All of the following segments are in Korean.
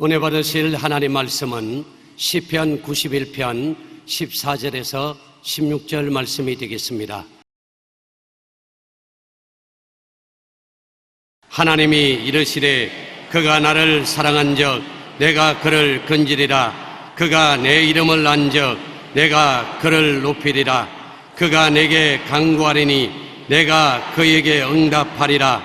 은혜 받으실 하나님 말씀은 시편 91편 14절에서 16절 말씀이 되겠습니다. 하나님이 이르시되 그가 나를 사랑한즉 내가 그를 건지리라. 그가 내 이름을 안즉 내가 그를 높이리라. 그가 내게 간구하리니 내가 그에게 응답하리라.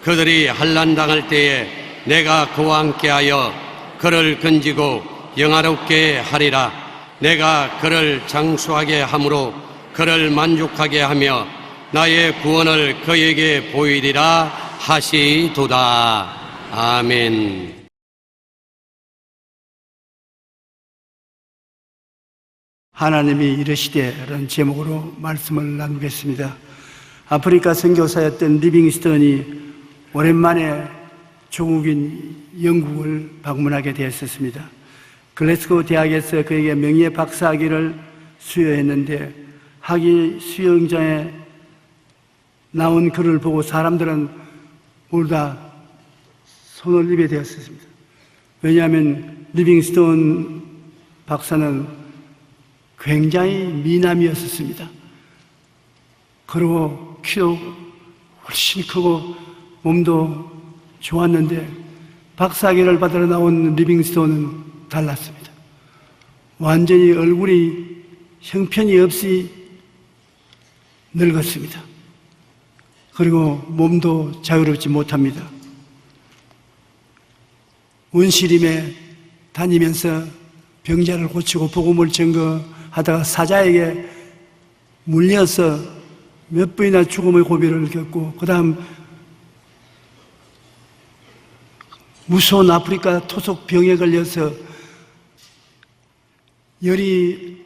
그들이 환난당할 때에 내가 그와 함께하여 그를 건지고 영화롭게 하리라. 내가 그를 장수하게 함으로 그를 만족하게 하며 나의 구원을 그에게 보이리라 하시도다. 아멘. 하나님이 이르시되라는 제목으로 말씀을 나누겠습니다. 아프리카 선교사였던 리빙스턴이 오랜만에 조국인 영국을 방문하게 되었습니다. 글래스고 대학에서 그에게 명예 박사학위를 수여했는데 학위 수여장에 나온 글을 보고 사람들은 모두 다 손을 입에 되었습니다. 왜냐하면 리빙스턴 박사는 굉장히 미남이었습니다. 그리고 키도 훨씬 크고 몸도 좋았는데 박사학위를 받으러 나온 리빙스톤은 달랐습니다. 완전히 얼굴이 형편이 없이 늙었습니다. 그리고 몸도 자유롭지 못합니다. 원시림에 다니면서 병자를 고치고 복음을 증거하다가 사자에게 물려서 몇 번이나 죽음의 고비를 겪고 그 다음 무서운 아프리카 토속 병에 걸려서 열이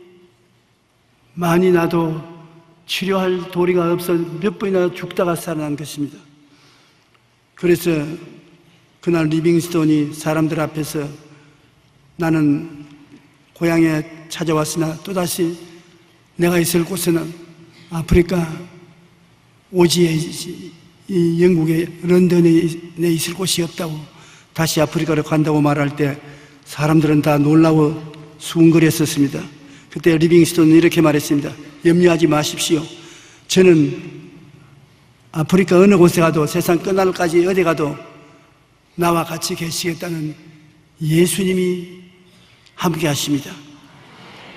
많이 나도 치료할 도리가 없어 몇 번이나 죽다가 살아난 것입니다. 그래서 그날 리빙스톤이 사람들 앞에서 나는 고향에 찾아왔으나 또다시 내가 있을 곳에는 아프리카 오지에 이 영국의 런던에 있을 곳이 없다고 다시 아프리카로 간다고 말할 때 사람들은 다 놀라워 수군거렸었습니다. 그때 리빙스톤은 이렇게 말했습니다. 염려하지 마십시오. 저는 아프리카 어느 곳에 가도 세상 끝날까지 어디 가도 나와 같이 계시겠다는 예수님이 함께 하십니다.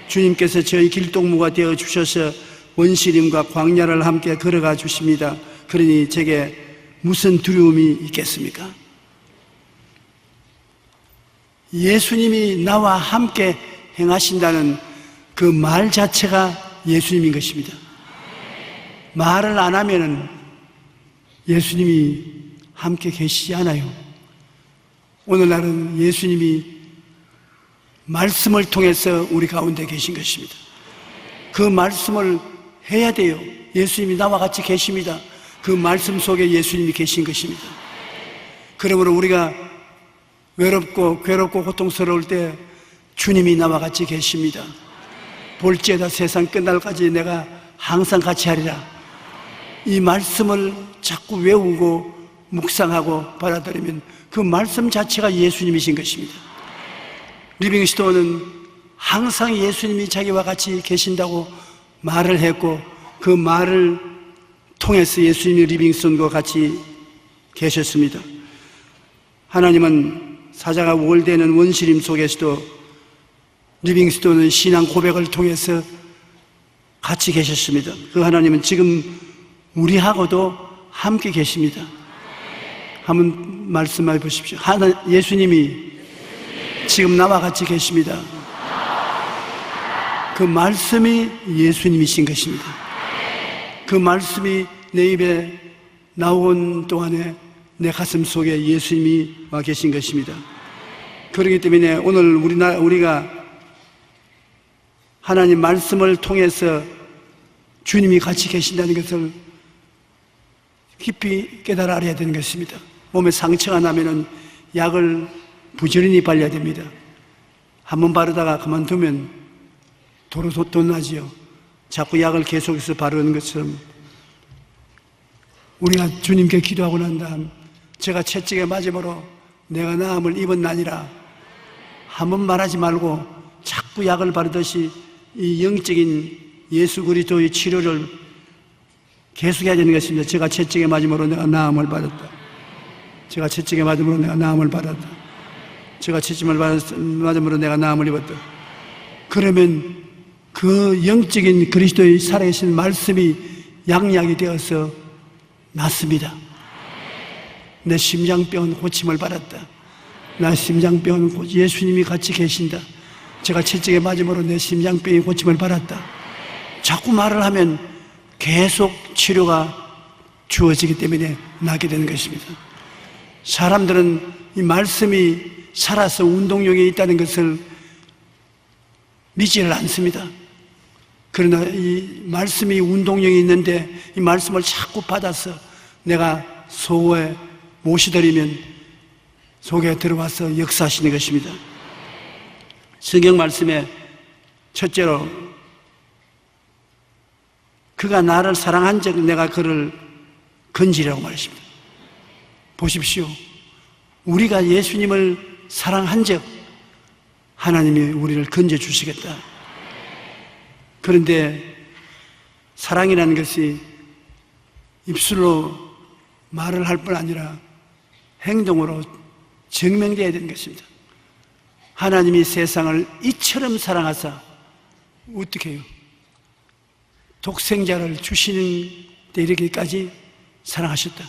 주님께서 저희 길동무가 되어 주셔서 원시림과 광야를 함께 걸어가 주십니다. 그러니 제게 무슨 두려움이 있겠습니까? 예수님이 나와 함께 행하신다는 그 말 자체가 예수님인 것입니다. 말을 안 하면 예수님이 함께 계시지 않아요. 오늘날은 예수님이 말씀을 통해서 우리 가운데 계신 것입니다. 그 말씀을 해야 돼요. 예수님이 나와 같이 계십니다. 그 말씀 속에 예수님이 계신 것입니다. 그러므로 우리가 외롭고 괴롭고 고통스러울 때 주님이 나와 같이 계십니다. 볼지어다 세상 끝날까지 내가 항상 같이 하리라. 이 말씀을 자꾸 외우고 묵상하고 받아들이면 그 말씀 자체가 예수님이신 것입니다. 리빙스톤은 항상 예수님이 자기와 같이 계신다고 말을 했고 그 말을 통해서 예수님이 리빙스톤과 같이 계셨습니다. 하나님은 사자가 우월되는 원시림 속에서도 리빙스톤은 신앙 고백을 통해서 같이 계셨습니다. 그 하나님은 지금 우리하고도 함께 계십니다. 한번 말씀해 보십시오. 예수님이 지금 나와 같이 계십니다. 그 말씀이 예수님이신 것입니다. 그 말씀이 내 입에 나온 동안에 내 가슴 속에 예수님이 와 계신 것입니다. 그렇기 때문에 오늘 우리가 하나님 말씀을 통해서 주님이 같이 계신다는 것을 깊이 깨달아 알아야 되는 것입니다. 몸에 상처가 나면은 약을 부지런히 발라야 됩니다. 한번 바르다가 그만두면 도로 돈 나지요. 자꾸 약을 계속해서 바르는 것처럼 우리가 주님께 기도하고 난 다음 제가 채찍에 맞음으로 내가 나음을 입었나니라 한 번 말하지 말고 자꾸 약을 바르듯이 이 영적인 예수 그리스도의 치료를 계속해야 되는 것입니다. 제가 채찍에 맞음으로 내가 나음을 받았다. 제가 채찍에 맞음으로 내가 나음을 받았다. 제가 채찍을 맞음으로 내가 나음을 입었다. 그러면 그 영적인 그리스도의 살아계신 말씀이 양약이 되어서 낫습니다. 내 심장병은 고침을 받았다. 나 심장병은 예수님이 같이 계신다. 제가 채찍에 맞음으로 내 심장병이 고침을 받았다. 자꾸 말을 하면 계속 치료가 주어지기 때문에 나게 되는 것입니다. 사람들은 이 말씀이 살아서 운동력이 있다는 것을 믿지를 않습니다. 그러나 이 말씀이 운동력이 있는데 이 말씀을 자꾸 받아서 내가 속에 모시드리면 속에 들어와서 역사하시는 것입니다. 성경 말씀에 첫째로 그가 나를 사랑한 적 내가 그를 건지라고 말했습니다. 보십시오. 우리가 예수님을 사랑한 적 하나님이 우리를 건져주시겠다. 그런데 사랑이라는 것이 입술로 말을 할 뿐 아니라 행동으로 증명되어야 되는 것입니다. 하나님이 세상을 이처럼 사랑하사 어떻게 해요? 독생자를 주시는 데 이르기까지 사랑하셨다.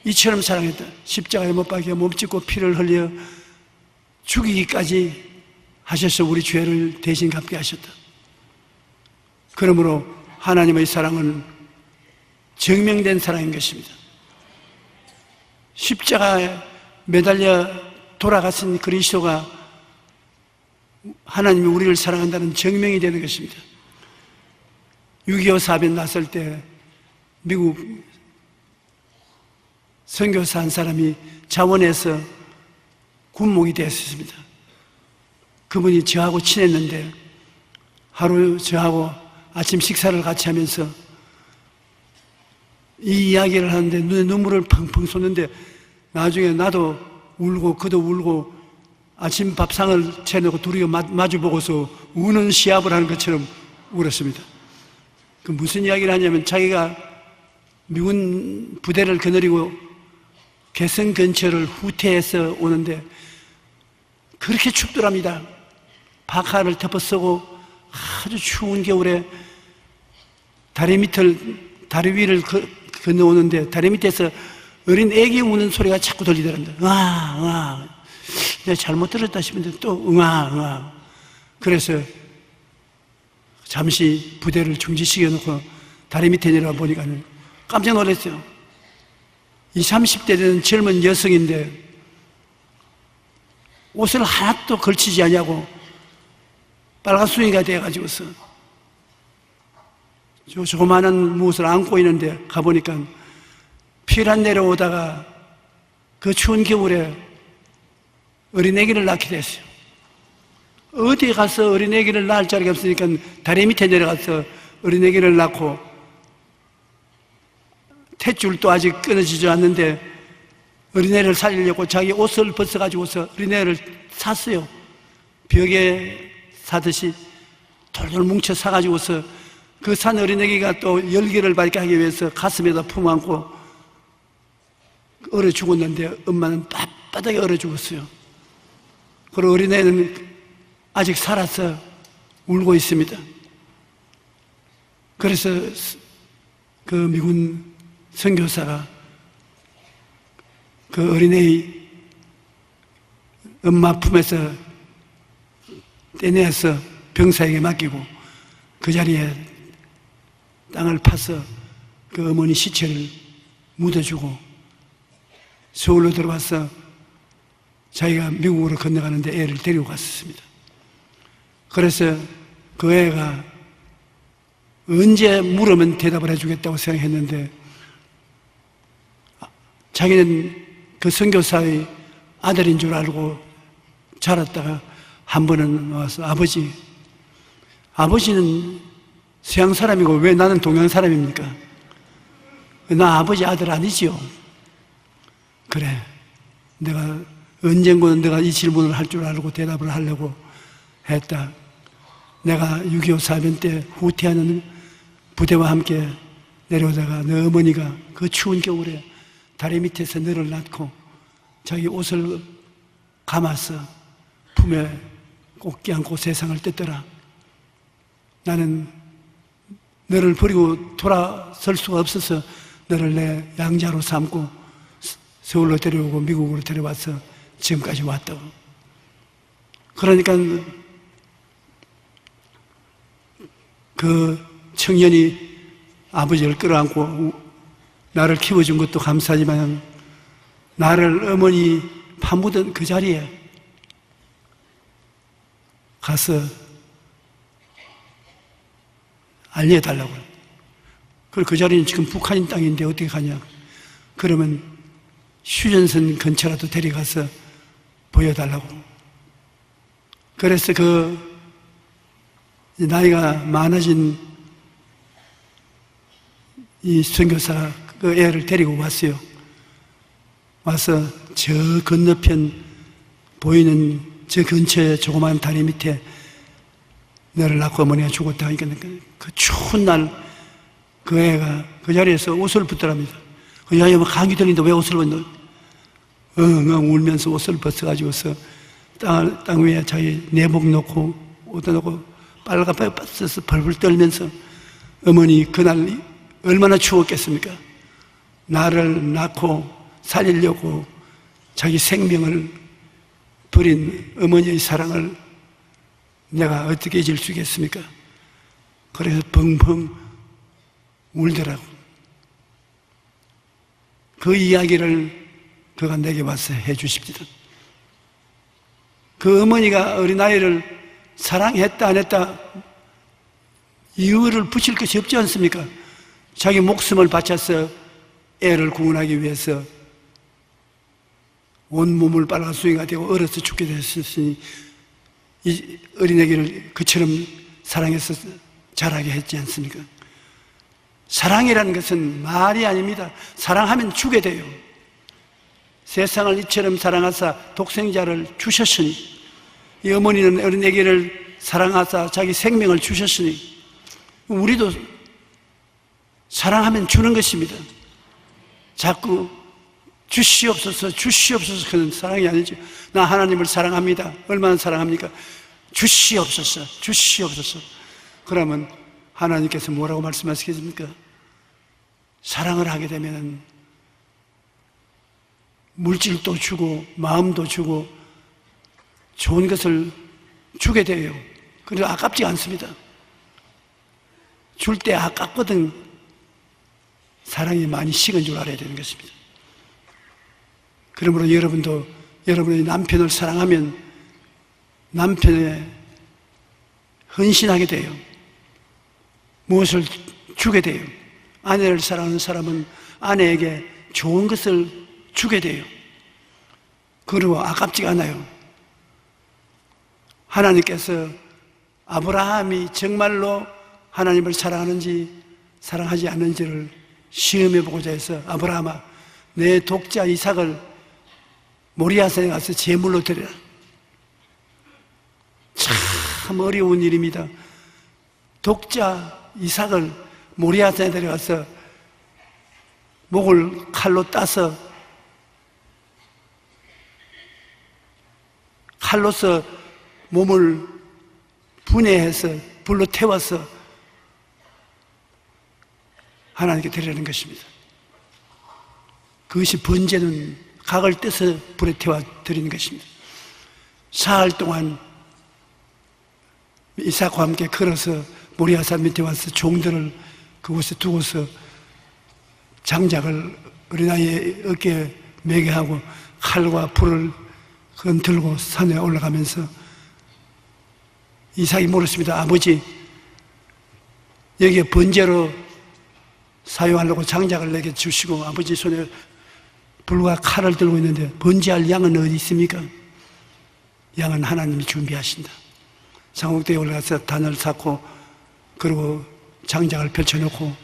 이처럼 사랑했다. 십자가에 못 박혀 몸짓고 피를 흘려 죽이기까지 하셔서 우리 죄를 대신 갚게 하셨다. 그러므로 하나님의 사랑은 증명된 사랑인 것입니다. 십자가에 매달려 돌아가신 그리스도가 하나님이 우리를 사랑한다는 증명이 되는 것입니다. 6.25 사변 났을 때 미국 선교사 한 사람이 자원해서 군목이 되었습니다. 그분이 저하고 친했는데 하루 저하고 아침 식사를 같이 하면서 이 이야기를 하는데 눈에 눈물을 펑펑 쏟는데 나중에 나도 울고 그도 울고 아침 밥상을 차려놓고 둘이 마주보고서 우는 시합을 하는 것처럼 울었습니다. 그 무슨 이야기를 하냐면 자기가 미군 부대를 거느리고 개성 근처를 후퇴해서 오는데 그렇게 춥더랍니다. 파카를 덮어 쓰고 아주 추운 겨울에 다리 위를 건너오는데 다리 밑에서 어린 애기 우는 소리가 자꾸 들리더랍니다. 응아 내가 잘못 들었다 싶은데 또 응아 그래서 잠시 부대를 중지시켜 놓고 다리 밑에 내려와 보니까 깜짝 놀랐어요. 20, 30대 되는 젊은 여성인데 옷을 하나도 걸치지 않냐고 빨간순이가 되어가지고서 조그마한 무엇을 안고 있는데 가보니까 피란 내려오다가 그 추운 겨울에 어린애기를 낳게 됐어요. 어디에 가서 어린애기를 낳을 자리가 없으니까 다리 밑에 내려가서 어린애기를 낳고 탯줄도 아직 끊어지지 않는데 어린애를 살리려고 자기 옷을 벗어가지고서 어린애를 샀어요. 벽에 사듯이 돌돌 뭉쳐 사가지고서 그 산 어린애기가 또 열기를 밝게 하기 위해서 가슴에다 품안고 얼어 죽었는데 엄마는 빳빳하게 얼어 죽었어요. 그리고 어린애는 아직 살아서 울고 있습니다. 그래서 그 미군 선교사가 그 어린애의 엄마 품에서 떼내서 병사에게 맡기고 그 자리에 땅을 파서 그 어머니 시체를 묻어주고 서울로 들어와서 자기가 미국으로 건너가는데 애를 데리고 갔었습니다. 그래서 그 애가 언제 물으면 대답을 해주겠다고 생각했는데 자기는 그 선교사의 아들인 줄 알고 자랐다가 한 번은 와서 아버지는 서양 사람이고 왜 나는 동양 사람입니까? 나 아버지 아들 아니지요? 그래, 내가 언젠가는 내가 이 질문을 할 줄 알고 대답을 하려고 했다. 내가 6.25 사변 때 후퇴하는 부대와 함께 내려오다가 너 어머니가 그 추운 겨울에 다리 밑에서 너를 낳고 자기 옷을 감아서 품에 꼭 껴안고 세상을 떼더라. 나는 너를 버리고 돌아설 수가 없어서 너를 내 양자로 삼고 서울로 데려오고 미국으로 데려와서 지금까지 왔다고. 그러니까 그 청년이 아버지를 끌어안고 나를 키워준 것도 감사하지만 나를 어머니 파묻은 그 자리에 가서 알려달라고. 그리고 그 자리는 지금 북한인 땅인데 어떻게 가냐. 그러면 휴전선 근처라도 데려가서 보여달라고. 그래서 그 나이가 많아진 이 선교사 그 애를 데리고 왔어요. 와서 저 건너편 보이는 저 근처에 조그마한 다리 밑에 너를 낳고 어머니가 죽었다 하니까 그 추운 날 그 애가 그 자리에서 옷을 벗더랍니다. 그 야야 뭐 감기 들리는데 왜 옷을 벗노? 엉엉 울면서 옷을 벗어가지고서 땅 위에 자기 내복 놓고 옷 놓고 빨갛게 빠져서 벌벌 떨면서 어머니 그날 얼마나 추웠겠습니까? 나를 낳고 살리려고 자기 생명을 버린 어머니의 사랑을 내가 어떻게 잊을 수 있겠습니까? 그래서 펑펑 울더라고. 그 이야기를 그가 내게 와서 해주십니다. 그 어머니가 어린아이를 사랑했다 안 했다 이유를 붙일 것이 없지 않습니까? 자기 목숨을 바쳐서 애를 구원하기 위해서 온몸을 빨아 수행가 되고 얼어서 죽게 됐으니 이 어린애기를 그처럼 사랑해서 자라게 했지 않습니까? 사랑이라는 것은 말이 아닙니다. 사랑하면 주게 돼요. 세상을 이처럼 사랑하사 독생자를 주셨으니 이 어머니는 어린애기를 사랑하사 자기 생명을 주셨으니 우리도 사랑하면 주는 것입니다. 자꾸 주시옵소서 주시옵소서 그런 사랑이 아니죠. 나 하나님을 사랑합니다. 얼마나 사랑합니까? 주시옵소서 주시옵소서. 그러면 하나님께서 뭐라고 말씀하시겠습니까? 사랑을 하게 되면 물질도 주고 마음도 주고 좋은 것을 주게 돼요. 그래서 아깝지 않습니다. 줄 때 아깝거든 사랑이 많이 식은 줄 알아야 되는 것입니다. 그러므로 여러분도 여러분의 남편을 사랑하면 남편에 헌신하게 돼요. 무엇을 주게 돼요. 아내를 사랑하는 사람은 아내에게 좋은 것을 주게 돼요. 그리고 아깝지가 않아요. 하나님께서 아브라함이 정말로 하나님을 사랑하는지 사랑하지 않는지를 시험해 보고자 해서 아브라함아 내 독자 이삭을 모리아산에 가서 제물로 드려라. 참 어려운 일입니다. 독자 이삭을 모리아산에 데려가서 목을 칼로 따서 칼로서 몸을 분해해서 불로 태워서 하나님께 드리는 것입니다. 그것이 번제는 각을 떼서 불에 태워 드리는 것입니다. 사흘 동안 이삭과 함께 걸어서 모리아산 밑에 와서 종들을 그곳에 두고서 장작을 어린아이의 어깨에 매게 하고 칼과 불을 들고 산에 올라가면서 이삭이 물었습니다. 아버지, 여기에 번제로 사용하려고 장작을 내게 주시고 아버지 손에 불과 칼을 들고 있는데 번제할 양은 어디 있습니까? 양은 하나님이 준비하신다. 장옥대에 올라가서 단을 쌓고 그리고 장작을 펼쳐놓고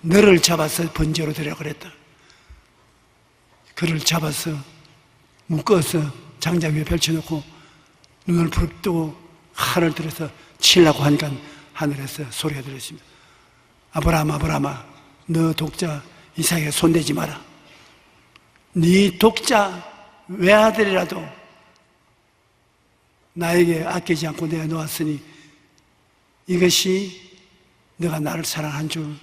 너를 잡아서 번제로 드려 그랬다. 그를 잡아서 묶어서 장작 위에 펼쳐놓고 눈을 부릅뜨고 칼을 들어서 치려고 하니까 하늘에서 소리가 들렸습니다. 아브라함, 아브라함아, 너 독자 이삭에게 손대지 마라. 네 독자 외아들이라도 나에게 아끼지 않고 내가 놓았으니 이것이 너가 나를 사랑한 줄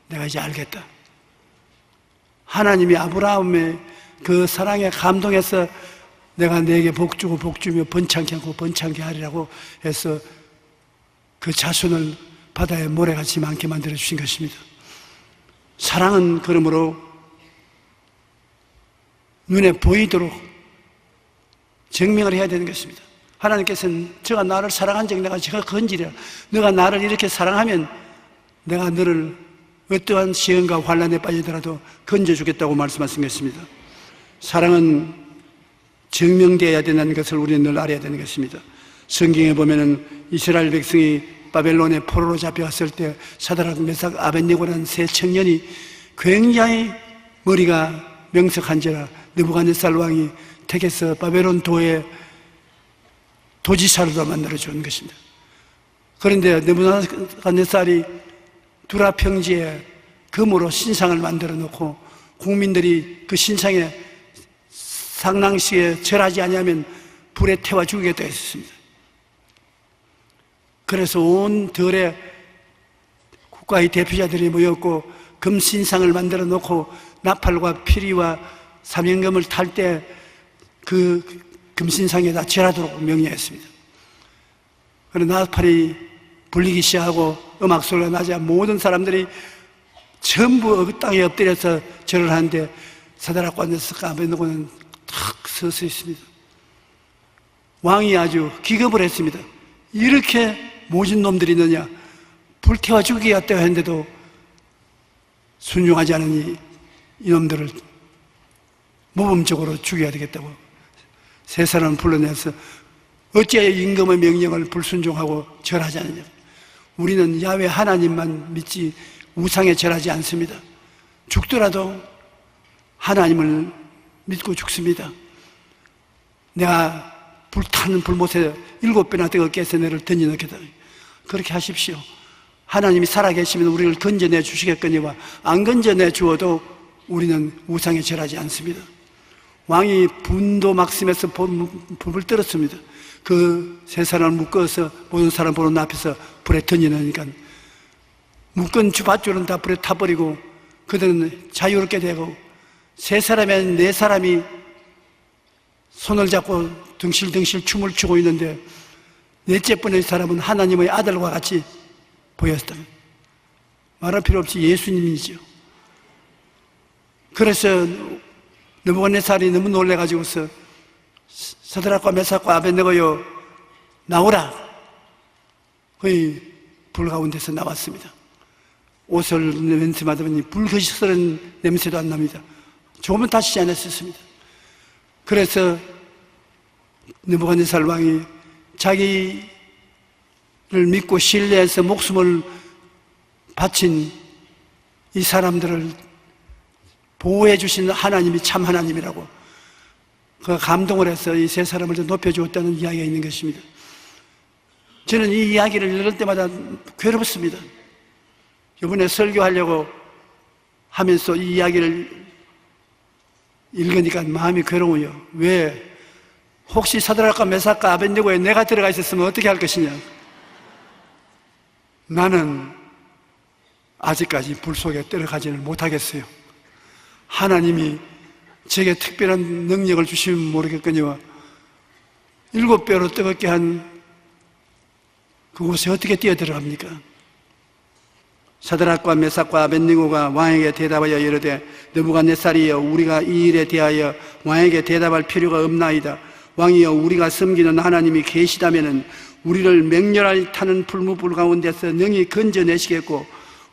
내가 이제 알겠다. 하나님이 아브라함의 그 사랑에 감동해서 내가 너에게 복주고 복주며 번창케 하고 번창케 하리라고 해서 그 자손을 바다의 모래같이 많게 만들어 주신 것입니다. 사랑은 그러므로 눈에 보이도록 증명을 해야 되는 것입니다. 하나님께서는 저가 나를 사랑한 적 내가 저가 건지리라. 너가 나를 이렇게 사랑하면 내가 너를 어떠한 시험과 환난에 빠지더라도 건져주겠다고 말씀하신 것입니다. 사랑은 증명되어야 된다는 것을 우리는 늘 알아야 되는 것입니다. 성경에 보면은 이스라엘 백성이 바벨론의 포로로 잡혀갔을 때 사드락, 메삭, 아벳네고라는 세 청년이 굉장히 머리가 명석한지라 느부갓네살 왕이 택해서 바벨론 도의 도지사로도 만들어준 것입니다. 그런데 느부갓네살이 두라 평지에 금으로 신상을 만들어 놓고 국민들이 그 신상에 상랑시에 절하지 아니하면 불에 태워 죽이겠다 했습니다. 그래서 온 들에 국가의 대표자들이 모였고 금신상을 만들어 놓고 나팔과 피리와 사명금을 탈 때 그 금신상에다 절하도록 명령했습니다. 그런데 나팔이 불리기 시작하고 음악 소리가 나자 모든 사람들이 전부 땅에 엎드려서 절을 하는데 사드락과 메삭과 아벳네고는 탁 서서 있습니다. 왕이 아주 기겁을 했습니다. 이렇게 모진 놈들이 있느냐, 불태워 죽이겠다고 했는데도 순종하지 않은 이놈들을 모범적으로 죽여야 되겠다고 세 사람을 불러내서 어찌하여 임금의 명령을 불순종하고 절하지 않느냐. 우리는 야훼 하나님만 믿지 우상에 절하지 않습니다. 죽더라도 하나님을 믿고 죽습니다. 내가 불타는 불못에 7배나 뜨겁게 해서 너를 던져넣겠다. 그렇게 하십시오. 하나님이 살아계시면 우리를 건져내 주시겠거니와 안 건져내 주어도 우리는 우상에 절하지 않습니다. 왕이 분도 막심해서 불을 떨었습니다. 그 세 사람을 묶어서 모든 사람 보는 앞에서 불에 던져넣으니까 묶은 밧줄은 다 불에 타버리고 그들은 자유롭게 되고 세 사람에 네 사람이 손을 잡고 덩실덩실 춤을 추고 있는데 넷째 번의 사람은 하나님의 아들과 같이 보였다. 말할 필요 없이 예수님이죠. 그래서 느부갓네살이 너무 놀래가지고서 사드락과 메삭과 아벳네고여 나오라. 거의 불 가운데서 나왔습니다. 옷을 냄새 맡으니 불거스런 냄새도 안 납니다. 조금은 다치지 않았었습니다. 그래서 느부갓네살 왕이 자기를 믿고 신뢰해서 목숨을 바친 이 사람들을 보호해 주신 하나님이 참 하나님이라고 그 감동을 해서 이 세 사람을 더 높여주었다는 이야기가 있는 것입니다. 저는 이 이야기를 읽을 때마다 괴롭습니다. 이번에 설교하려고 하면서 이 이야기를 읽으니까 마음이 괴로워요. 왜? 혹시 사드락과 메삭과 아벳네고에 내가 들어가 있었으면 어떻게 할 것이냐? 나는 아직까지 불 속에 들어가지는 못하겠어요. 하나님이 제게 특별한 능력을 주시면 모르겠거니와 7배로 뜨겁게 한 그곳에 어떻게 뛰어들어갑니까? 사드락과 메삭과 아벳네고가 왕에게 대답하여 이르되 느부갓네살이여 우리가 이 일에 대하여 왕에게 대답할 필요가 없나이다. 왕이여 우리가 섬기는 하나님이 계시다면은 우리를 맹렬하게 타는 불무불 가운데서 능히 건져내시겠고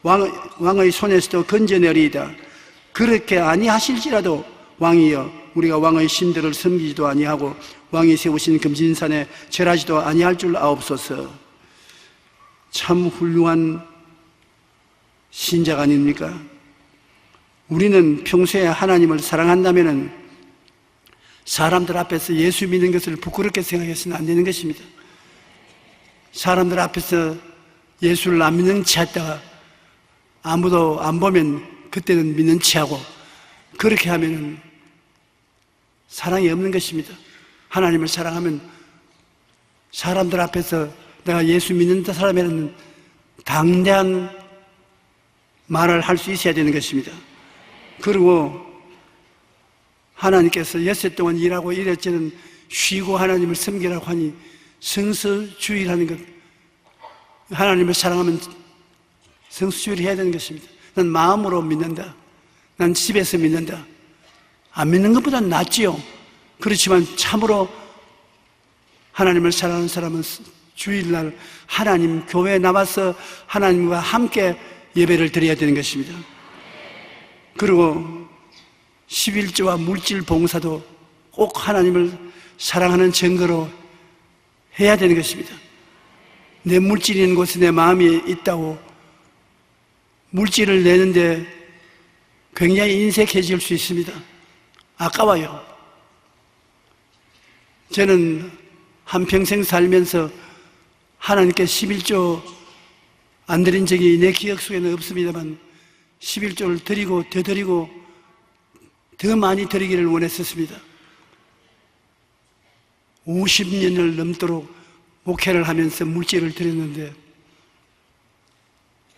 왕의 손에서도 건져내리이다. 그렇게 아니하실지라도 왕이여 우리가 왕의 신들을 섬기지도 아니하고 왕이 세우신 금진산에 절하지도 아니할 줄 아옵소서. 참 훌륭한 신자가 아닙니까? 우리는 평소에 하나님을 사랑한다면은 사람들 앞에서 예수 믿는 것을 부끄럽게 생각해서는 안 되는 것입니다. 사람들 앞에서 예수를 안 믿는 체 했다가 아무도 안 보면 그때는 믿는 체하고, 그렇게 하면 사랑이 없는 것입니다. 하나님을 사랑하면 사람들 앞에서 내가 예수 믿는 사람이라는 당대한 말을 할 수 있어야 되는 것입니다. 그리고 하나님께서 엿새 동안 일하고 이랬저는 쉬고 하나님을 섬기라고 하니 성수주의라는 것, 하나님을 사랑하면 성수주의를 해야 되는 것입니다. 난 마음으로 믿는다, 난 집에서 믿는다, 안 믿는 것보다는 낫지요. 그렇지만 참으로 하나님을 사랑하는 사람은 주일날 하나님 교회에 나와서 하나님과 함께 예배를 드려야 되는 것입니다. 그리고 11조와 물질 봉사도 꼭 하나님을 사랑하는 증거로 해야 되는 것입니다. 내 물질이 있는 곳에 내 마음이 있다고 물질을 내는데 굉장히 인색해질 수 있습니다. 아까워요. 저는 한평생 살면서 하나님께 11조 안 드린 적이 내 기억 속에는 없습니다만 11조를 드리고 더 드리고 더 많이 드리기를 원했었습니다. 50년을 넘도록 목회를 하면서 물질을 드렸는데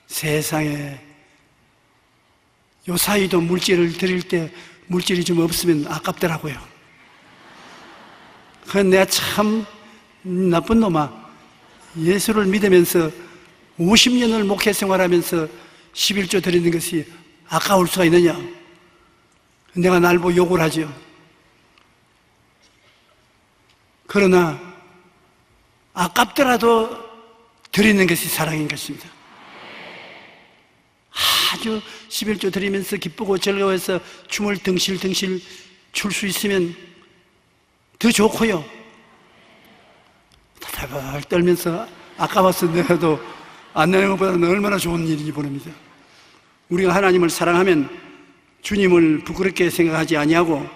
세상에 요 사이도 물질을 드릴 때 물질이 좀 없으면 아깝더라고요. 그건 내가 참 나쁜 놈아. 예수를 믿으면서 50년을 목회 생활하면서 11조 드리는 것이 아까울 수가 있느냐. 내가 날 보고 욕을 하죠. 그러나 아깝더라도 드리는 것이 사랑인 것입니다. 아주 11조 드리면서 기쁘고 즐거워서 춤을 덩실덩실 출 수 있으면 더 좋고요. 다다발 떨면서 아까워서 내가도 안 내는 것보다는 얼마나 좋은 일인지 모릅니다. 우리가 하나님을 사랑하면 주님을 부끄럽게 생각하지 아니하고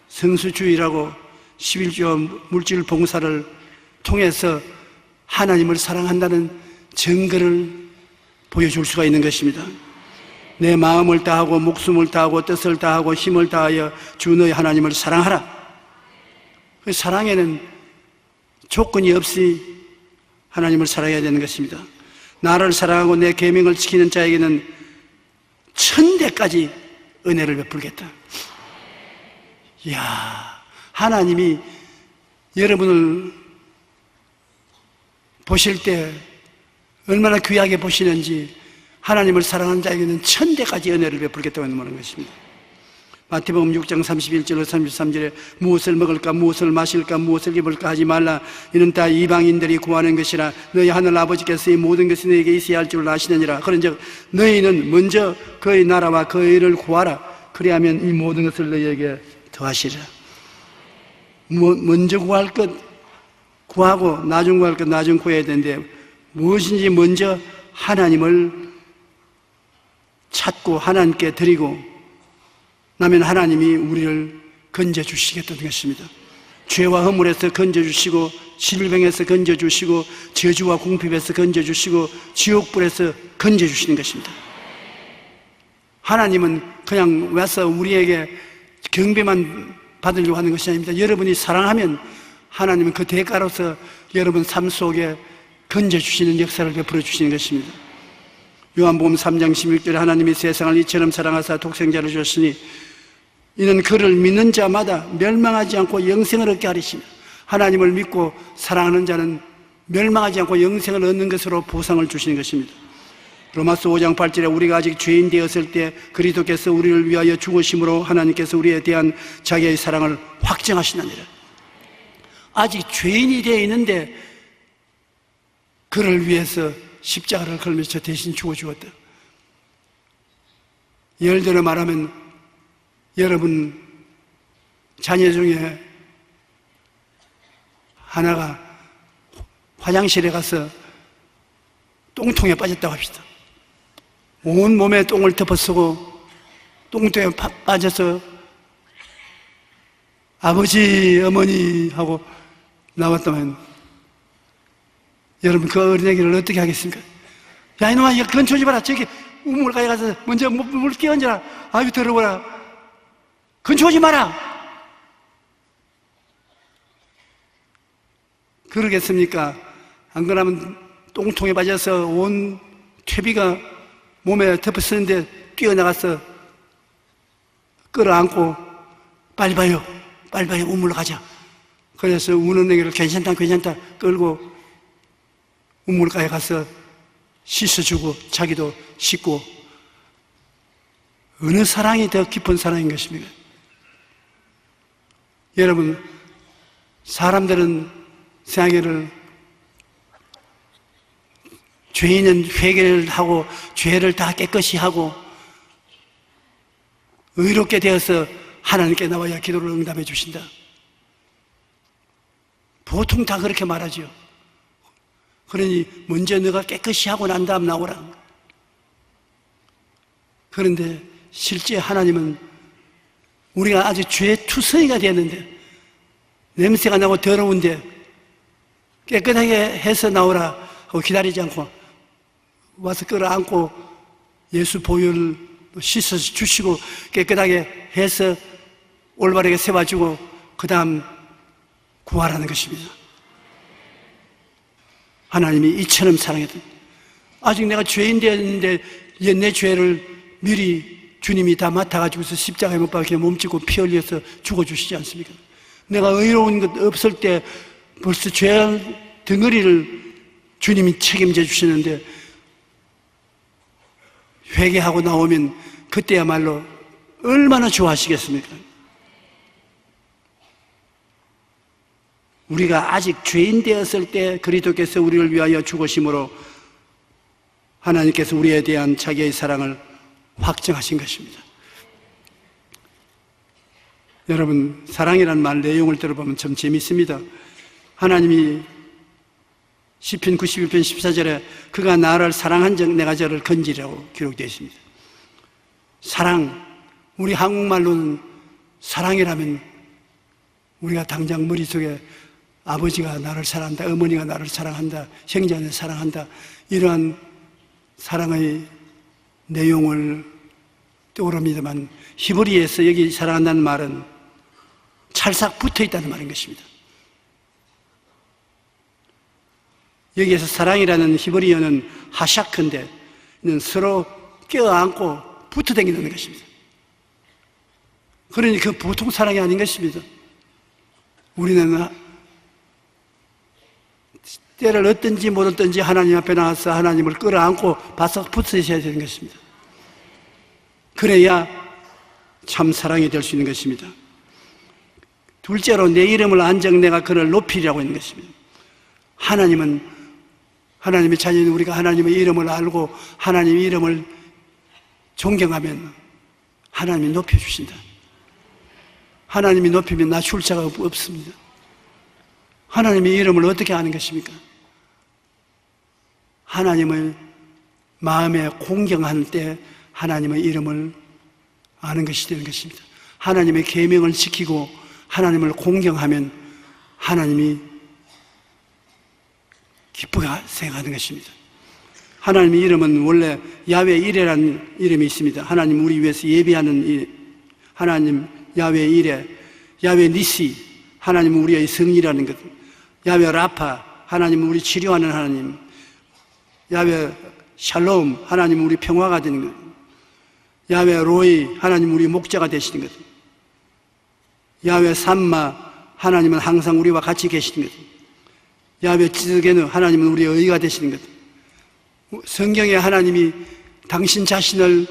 성수주의라고 11조 물질 봉사를 통해서 하나님을 사랑한다는 증거를 보여줄 수가 있는 것입니다. 내 마음을 다하고 목숨을 다하고 뜻을 다하고 힘을 다하여 주 너희 하나님을 사랑하라. 그 사랑에는 조건이 없이 하나님을 사랑해야 되는 것입니다. 나를 사랑하고 내 계명을 지키는 자에게는 천대까지 은혜를 베풀겠다. 이야, 하나님이 여러분을 보실 때 얼마나 귀하게 보시는지, 하나님을 사랑하는 자에게는 천대까지 은혜를 베풀겠다고 하는 것입니다. 마태복음 6장 31절로 33절에 무엇을 먹을까 무엇을 마실까 무엇을 입을까 하지 말라. 이는 다 이방인들이 구하는 것이라. 너희 하늘 아버지께서 이 모든 것이 너희에게 있어야 할 줄 아시느니라. 그런즉 너희는 먼저 그의 나라와 그의 의를 구하라. 그리하면 이 모든 것을 너희에게 더하시리라. 먼저 구할 것 구하고 나중 구할 것 나중 구해야 되는데, 무엇인지 먼저 하나님을 찾고 하나님께 드리고 나면 하나님이 우리를 건져주시겠다는 것입니다. 죄와 허물에서 건져주시고, 질병에서 건져주시고, 저주와 궁핍에서 건져주시고, 지옥불에서 건져주시는 것입니다. 하나님은 그냥 와서 우리에게 경배만 받으려고 하는 것이 아닙니다. 여러분이 사랑하면 하나님은 그 대가로서 여러분 삶 속에 건져주시는 역사를 베풀어 주시는 것입니다. 요한복음 3장 16절에 하나님이 세상을 이처럼 사랑하사 독생자를 주셨으니 이는 그를 믿는 자마다 멸망하지 않고 영생을 얻게 하리시며, 하나님을 믿고 사랑하는 자는 멸망하지 않고 영생을 얻는 것으로 보상을 주시는 것입니다. 로마서 5장 8절에 우리가 아직 죄인 되었을 때 그리스도께서 우리를 위하여 죽으심으로 하나님께서 우리에 대한 자기의 사랑을 확증하시느니라. 아직 죄인이 되어 있는데 그를 위해서 십자가를 걸면서 대신 죽어 주었다. 예를 들어 말하면 여러분 자녀 중에 하나가 화장실에 가서 똥통에 빠졌다고 합시다. 온 몸에 똥을 덮어쓰고 똥통에 빠져서 아버지, 어머니 하고 나왔다면 여러분 그 어린애기를 어떻게 하겠습니까? 야 이놈아 이거 건초지 마라. 저기 우물가에 가서 먼저 물 끼얹어라. 아유 더러워라. 건초지 마라. 그러겠습니까? 안 그러면 똥통에 빠져서 온 퇴비가 몸에 덮어쓰는데 뛰어나가서 끌어안고 빨리 봐요 우물로 가자. 그래서 우는 애기를 괜찮다 끌고 우물가에 가서 씻어주고 자기도 씻고. 어느 사랑이 더 깊은 사랑인 것입니까? 여러분, 사람들은 생애를 죄인은 회개를 하고 죄를 다 깨끗이 하고 의롭게 되어서 하나님께 나와야 기도를 응답해 주신다. 보통 다 그렇게 말하죠. 그러니 먼저 너가 깨끗이 하고 난 다음 나오라. 그런데 실제 하나님은 우리가 아주 죄의 투성이가 되었는데 냄새가 나고 더러운데 깨끗하게 해서 나오라 하고 기다리지 않고 와서 끌어안고 예수 보혈을 씻어서 주시고 깨끗하게 해서 올바르게 세워주고 그 다음 구하라는 것입니다. 하나님이 이처럼 사랑했던, 아직 내가 죄인 되었는데 옛내 죄를 미리 주님이 다 맡아가지고서 십자가에 못 박혀 몸짓고 피 흘려서 죽어주시지 않습니까? 내가 의로운 것 없을 때 벌써 죄 덩어리를 주님이 책임져 주시는데 회개하고 나오면 그때야말로 얼마나 좋아하시겠습니까? 우리가 아직 죄인 되었을 때 그리스도께서 우리를 위하여 죽으심으로 하나님께서 우리에 대한 자기의 사랑을 확정하신 것입니다. 여러분, 사랑이라는 말 내용을 들어보면 참 재미있습니다. 하나님이 시편 91편 14절에 그가 나를 사랑한 적 내가 저를 건지라고 기록되어 있습니다. 사랑, 우리 한국말로는 사랑이라면 우리가 당장 머릿속에 아버지가 나를 사랑한다, 어머니가 나를 사랑한다, 형제를 사랑한다, 이러한 사랑의 내용을 떠오릅니다만 히브리에서 여기 사랑한다는 말은 찰싹 붙어 있다는 말인 것입니다. 여기에서 사랑이라는 히브리어는 하샤크인데 서로 껴안고 붙어 다니는 것입니다. 그러니 그 보통 사랑이 아닌 것입니다. 우리는 때를 얻든지 못 얻든지 하나님 앞에 나와서 하나님을 끌어안고 바싹 붙어 있어야 되는 것입니다. 그래야 참 사랑이 될 수 있는 것입니다. 둘째로 내 이름을 안정 내가 그를 높이라고 있는 것입니다. 하나님의 자녀인 우리가 하나님의 이름을 알고 하나님의 이름을 존경하면 하나님이 높여주신다. 하나님이 높이면 낮출 자가 없습니다. 하나님의 이름을 어떻게 아는 것입니까? 하나님을 마음에 공경할 때 하나님의 이름을 아는 것이 되는 것입니다. 하나님의 계명을 지키고 하나님을 공경하면 하나님이 기쁘게 생각하는 것입니다. 하나님의 이름은 원래 야훼 이레라는 이름이 있습니다. 하나님 우리 위해서 예비하는 하나님 야훼 이레, 야훼 니시, 하나님은 우리의 성이라는 것, 야훼 라파, 하나님은 우리 치료하는 하나님, 야훼 샬롬, 하나님은 우리 평화가 되는 것, 야훼 로이, 하나님은 우리 목자가 되시는 것, 야훼 삼마, 하나님은 항상 우리와 같이 계시는 것, 야훼 찌드게누, 하나님은 우리의 의가 되시는 것. 성경에 하나님이 당신 자신을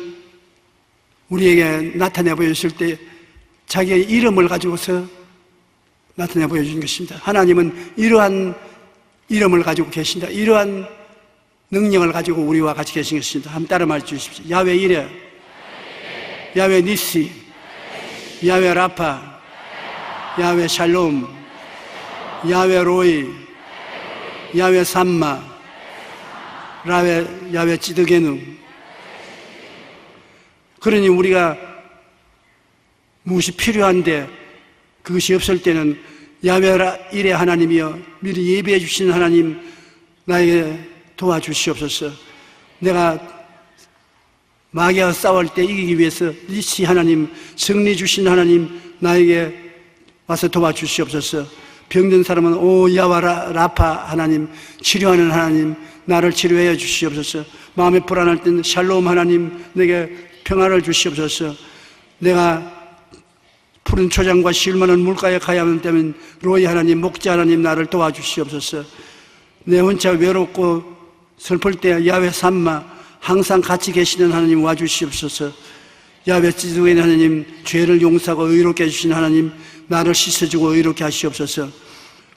우리에게 나타내 보여주실 때 자기의 이름을 가지고서 나타내 보여주는 것입니다. 하나님은 이러한 이름을 가지고 계신다, 이러한 능력을 가지고 우리와 같이 계신 것입니다. 한번 따라 말해 주십시오. 야훼 이레, 야훼 니시, 야훼 라파, 야훼 샬롬, 야훼 로이, 야훼 삼마, 야훼 찌드게누. 그러니 우리가 무엇이 필요한데 그것이 없을 때는 야훼라 일의 하나님이여 미리 예비해 주신 하나님 나에게 도와주시옵소서. 내가 마귀와 싸울 때 이기기 위해서 니시 하나님, 승리 주신 하나님 나에게 와서 도와주시옵소서. 병든 사람은 오 야훼라 라파 하나님, 치료하는 하나님 나를 치료해 주시옵소서. 마음에 불안할 때는 샬롬 하나님 내게 평안을 주시옵소서. 내가 푸른 초장과 실만한 물가에 가야만 되면 로이 하나님, 목자 하나님 나를 도와주시옵소서. 내 혼자 외롭고 슬플 때 야훼 삼마 항상 같이 계시는 하나님 와주시옵소서. 야훼 찌두인 하나님, 죄를 용서하고 의롭게 해주신 하나님 나를 씻어주고 의롭게 하시옵소서.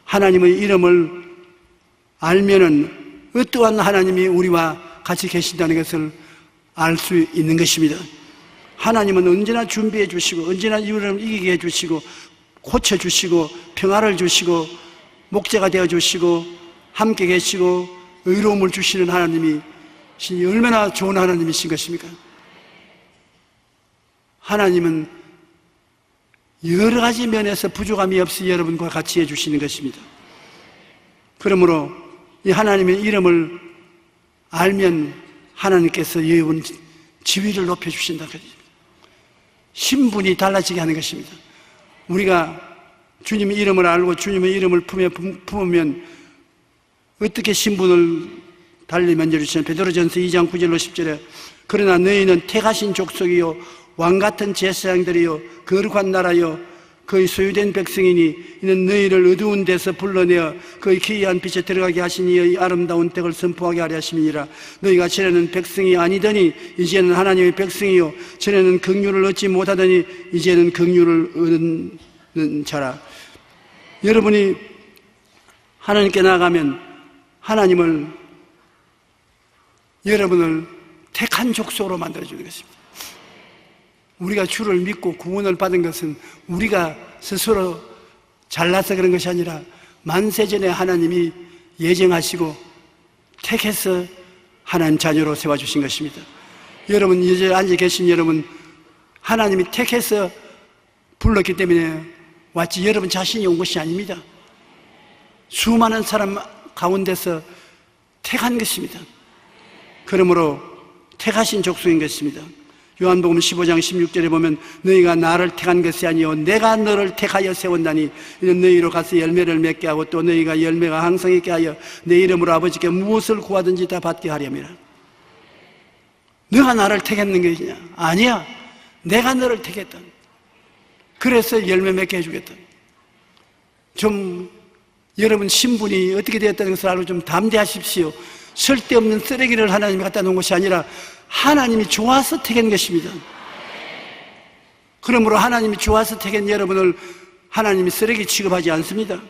하나님의 이름을 알면은 어떠한 하나님이 우리와 같이 계신다는 것을 알 수 있는 것입니다. 하나님은 언제나 준비해 주시고 언제나 이유를 이기게 해 주시고 고쳐주시고 평화를 주시고 목자가 되어 주시고 함께 계시고 의로움을 주시는 하나님이 얼마나 좋은 하나님이신 것입니까? 하나님은 여러 가지 면에서 부족함이 없이 여러분과 같이 해주시는 것입니다. 그러므로 이 하나님의 이름을 알면 하나님께서 여러분 지위를 높여주신다는 것입니다. 신분이 달라지게 하는 것입니다. 우리가 주님의 이름을 알고 주님의 이름을 품으면 어떻게 신분을 달리 만져주시는 베드로전서 2장 9절로 10절에 그러나 너희는 택하신 족속이요 왕같은 제사장들이요 거룩한 나라요 그의 소유된 백성이니 이는 너희를 어두운 데서 불러내어 그의 기이한 빛에 들어가게 하시니 이 아름다운 떡을 선포하게 하려 하심이니라. 너희가 전에는 백성이 아니더니 이제는 하나님의 백성이요 전에는 긍휼을 얻지 못하더니 이제는 긍휼을 얻는 자라. 여러분이 하나님께 나아가면 하나님을 여러분을 택한 족속으로 만들어주는 것입니다. 우리가 주를 믿고 구원을 받은 것은 우리가 스스로 잘나서 그런 것이 아니라 만세전에 하나님이 예정하시고 택해서 하나님 자녀로 세워주신 것입니다. 여러분 이제 앉아 계신 여러분 하나님이 택해서 불렀기 때문에 왔지 여러분 자신이 온 것이 아닙니다. 수많은 사람 가운데서 택한 것입니다. 그러므로 택하신 족속인 것입니다. 요한복음 15장 16절에 보면 너희가 나를 택한 것이 아니요 내가 너를 택하여 세웠나니 이는 너희로 가서 열매를 맺게 하고 또 너희가 열매가 항상 있게 하여 내 이름으로 아버지께 무엇을 구하든지 다 받게 하렴이라. 너가 나를 택했는 것이냐? 아니야. 내가 너를 택했다. 그래서 열매 맺게 해주겠다. 좀 여러분 신분이 어떻게 되었다는 것을 알고 좀 담대하십시오. 쓸데없는 쓰레기를 하나님이 갖다 놓은 것이 아니라 하나님이 좋아서 택한 것입니다. 그러므로 하나님이 좋아서 택한 여러분을 하나님이 쓰레기 취급하지 않습니다.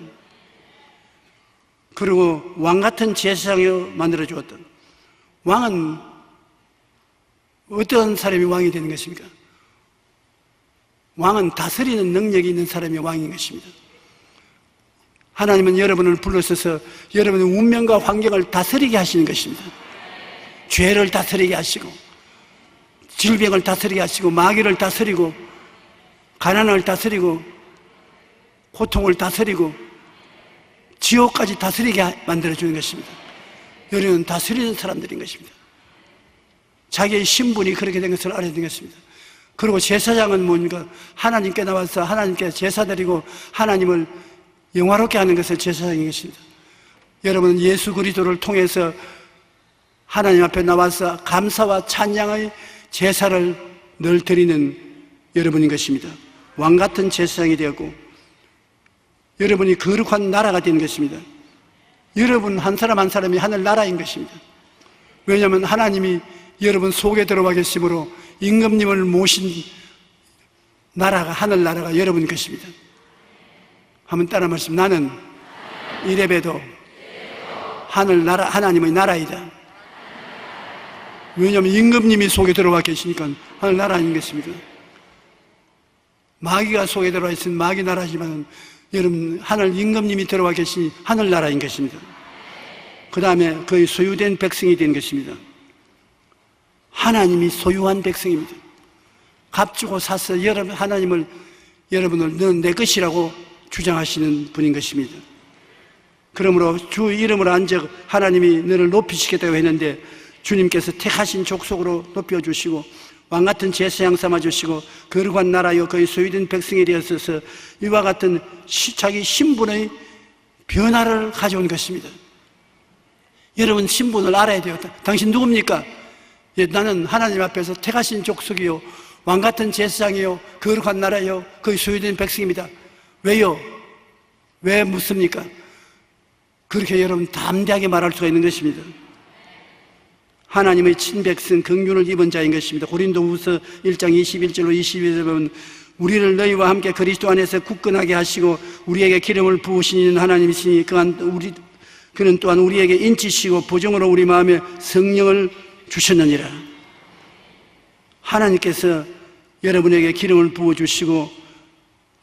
그리고 왕같은 제사장이요 만들어 주었다. 왕은 어떤 사람이 왕이 되는 것입니까? 왕은 다스리는 능력이 있는 사람이 왕인 것입니다. 하나님은 여러분을 불러서서 여러분의 운명과 환경을 다스리게 하시는 것입니다. 죄를 다스리게 하시고 질병을 다스리게 하시고 마귀를 다스리고 가난을 다스리고 고통을 다스리고 지옥까지 다스리게 만들어주는 것입니다. 여러분은 다스리는 사람들인 것입니다. 자기의 신분이 그렇게 된 것을 알아야 되는 것입니다. 그리고 제사장은 뭔가 하나님께 나와서 하나님께 제사 드리고 하나님을 영화롭게 하는 것을 제사장인 것입니다. 여러분은 예수 그리스도를 통해서 하나님 앞에 나와서 감사와 찬양의 제사를 늘 드리는 여러분인 것입니다. 왕같은 제사장이 되었고 여러분이 거룩한 나라가 되는 것입니다. 여러분 한 사람 한 사람이 하늘 나라인 것입니다. 왜냐하면 하나님이 여러분 속에 들어와 계심으로 임금님을 모신 나라가 하늘 나라가 여러분 것입니다. 한번 따라 말씀. 나는 이래봬도 하늘 나라 하나님의 나라이다. 왜냐하면 임금님이 속에 들어와 계시니까 하늘 나라인 것입니다. 마귀가 속에 들어와 있으면 마귀 나라지만 여러분 하늘 임금님이 들어와 계시니 하늘 나라인 것입니다. 그 다음에 그의 소유된 백성이 된 것입니다. 하나님이 소유한 백성입니다. 값주고 사서 여러분 하나님을 여러분을 너는 내 것이라고 주장하시는 분인 것입니다. 그러므로 주 이름을 안적 하나님이 너를 높이시겠다고 했는데 주님께서 택하신 족속으로 높여주시고 왕같은 제사장 삼아주시고 거룩한 나라여 그의 소유된 백성이 되었어서 이와 같은 자기 신분의 변화를 가져온 것입니다. 여러분 신분을 알아야 돼요. 당신 누굽니까? 예, 나는 하나님 앞에서 택하신 족속이요 왕같은 제사장이요 거룩한 나라요 그의 소유된 백성입니다. 왜요? 왜 묻습니까? 그렇게 여러분 담대하게 말할 수가 있는 것입니다. 하나님의 친백성 긍휼을 입은 자인 것입니다. 고린도후서 1장 21절로 22절에 보면 우리를 너희와 함께 그리스도 안에서 굳건하게 하시고 우리에게 기름을 부으시는 하나님이시니 그는 또한 우리에게 인치시고 보증으로 우리 마음에 성령을 주셨느니라. 하나님께서 여러분에게 기름을 부어주시고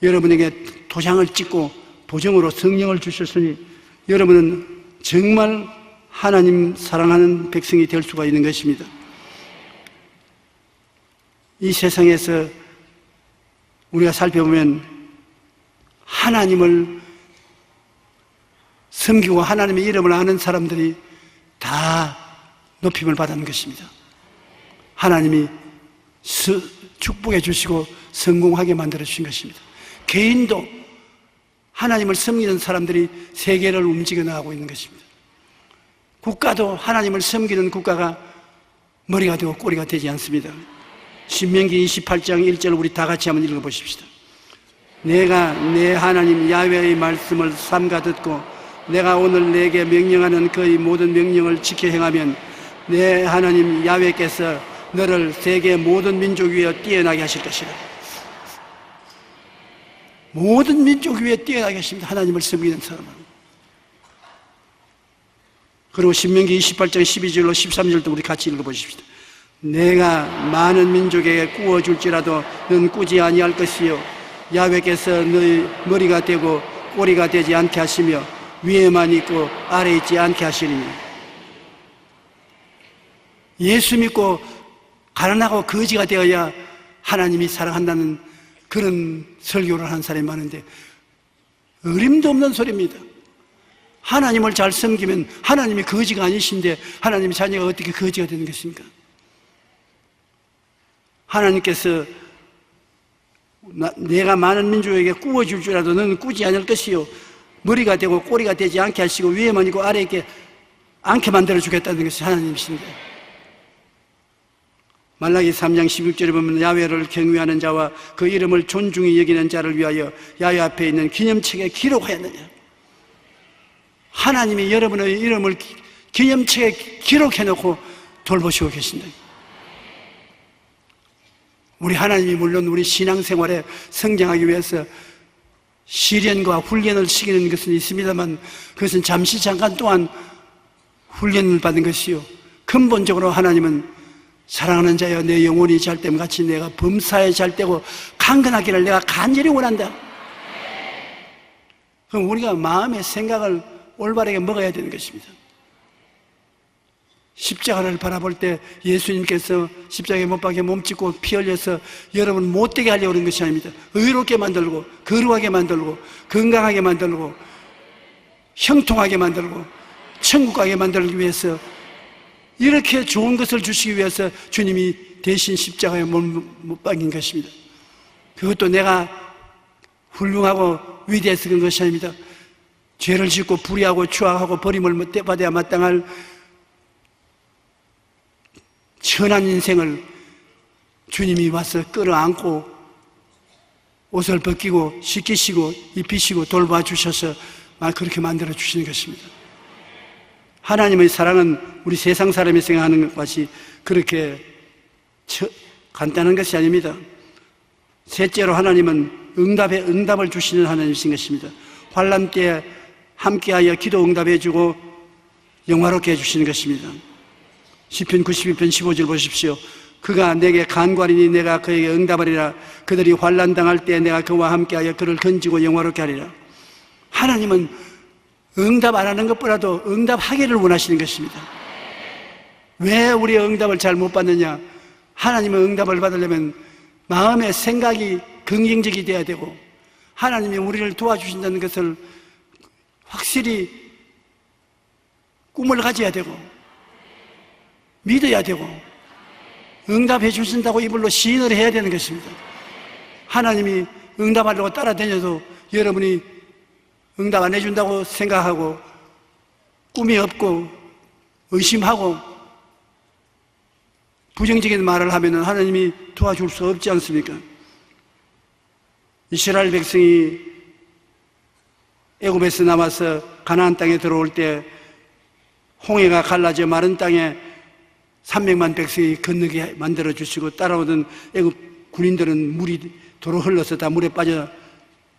여러분에게 도장을 찍고 보증으로 성령을 주셨으니 여러분은 정말 하나님 사랑하는 백성이 될 수가 있는 것입니다. 이 세상에서 우리가 살펴보면 하나님을 섬기고 하나님의 이름을 아는 사람들이 다 높임을 받는 것입니다. 하나님이 축복해 주시고 성공하게 만들어 주신 것입니다. 개인도 하나님을 섬기는 사람들이 세계를 움직여 나가고 있는 것입니다. 국가도 하나님을 섬기는 국가가 머리가 되고 꼬리가 되지 않습니다. 신명기 28장 1절 우리 다 같이 한번 읽어보십시다. 내가 내 하나님 야훼의 말씀을 삼가 듣고 내가 오늘 내게 명령하는 그의 모든 명령을 지켜 행하면 내 하나님 야훼께서 너를 세계 모든 민족 위에 뛰어나게 하실 것이다. 모든 민족 위에 뛰어나게 하십니다. 하나님을 섬기는 사람은. 그리고 신명기 28장 12절로 13절도 우리 같이 읽어보십시다. 내가 많은 민족에게 꾸어줄지라도 넌 꾸지 아니할 것이요 야훼께서 너의 머리가 되고 꼬리가 되지 않게 하시며 위에만 있고 아래에 있지 않게 하시리니. 예수 믿고 가난하고 거지가 되어야 하나님이 사랑한다는 그런 설교를 하는 사람이 많은데 어림도 없는 소리입니다. 하나님을 잘 섬기면 하나님이 거지가 아니신데 하나님의 자녀가 어떻게 거지가 되는 것입니까? 하나님께서 내가 많은 민족에게 꾸어줄 줄 알아도 너는 꾸지 않을 것이요 머리가 되고 꼬리가 되지 않게 하시고 위에만 있고 아래에 있게 않게 만들어 주겠다는 것이 하나님이신데, 말라기 3장 16절에 보면 야훼를 경외하는 자와 그 이름을 존중히 여기는 자를 위하여 야훼 앞에 있는 기념책에 기록하였느냐. 하나님이 여러분의 이름을 기념책에 기록해놓고 돌보시고 계신다. 우리 하나님이 물론 우리 신앙생활에 성장하기 위해서 시련과 훈련을 시키는 것은 있습니다만 그것은 잠시 잠깐 동안 훈련을 받은 것이요 근본적으로 하나님은 사랑하는 자여 내 영혼이 잘됨 같이 내가 범사에 잘되고 강건하기를 내가 간절히 원한다. 그럼 우리가 마음의 생각을 올바르게 먹어야 되는 것입니다. 십자가를 바라볼 때 예수님께서 십자가에 못 박혀 몸짓고 피 흘려서 여러분 못되게 하려고 하는 것이 아닙니다. 의롭게 만들고 거룩하게 만들고 건강하게 만들고 형통하게 만들고 천국 가게 만들기 위해서 이렇게 좋은 것을 주시기 위해서 주님이 대신 십자가에 못 박인 것입니다. 그것도 내가 훌륭하고 위대해서 그런 것이 아닙니다. 죄를 짓고 불의하고 추악하고 버림을 받아야 마땅할 천한 인생을 주님이 와서 끌어안고 옷을 벗기고 씻기시고 입히시고 돌봐주셔서 그렇게 만들어 주시는 것입니다. 하나님의 사랑은 우리 세상 사람이 생각하는 것이 그렇게 간단한 것이 아닙니다. 셋째로 하나님은 응답을 주시는 하나님이신 것입니다. 환난 때에 함께하여 기도 응답해주고 영화롭게 해주시는 것입니다. 시편 92편 15절 보십시오. 그가 내게 간구하리니 내가 그에게 응답하리라. 그들이 환난 당할 때 내가 그와 함께하여 그를 건지고 영화롭게 하리라. 하나님은 응답 안 하는 것보다도 응답하기를 원하시는 것입니다. 왜 우리의 응답을 잘 못 받느냐? 하나님의 응답을 받으려면 마음의 생각이 긍정적이 돼야 되고 하나님이 우리를 도와주신다는 것을 확실히 꿈을 가져야 되고 믿어야 되고 응답해 주신다고 이불로 시인을 해야 되는 것입니다. 하나님이 응답하려고 따라다녀도 여러분이 응답 안 해준다고 생각하고 꿈이 없고 의심하고 부정적인 말을 하면 하나님이 도와줄 수 없지 않습니까? 이스라엘 백성이 애굽에서 나와서 가나안 땅에 들어올 때 홍해가 갈라져 마른 땅에 300만 백성이 건너게 만들어 주시고 따라오던 애굽 군인들은 물이 도로 흘러서 다 물에 빠져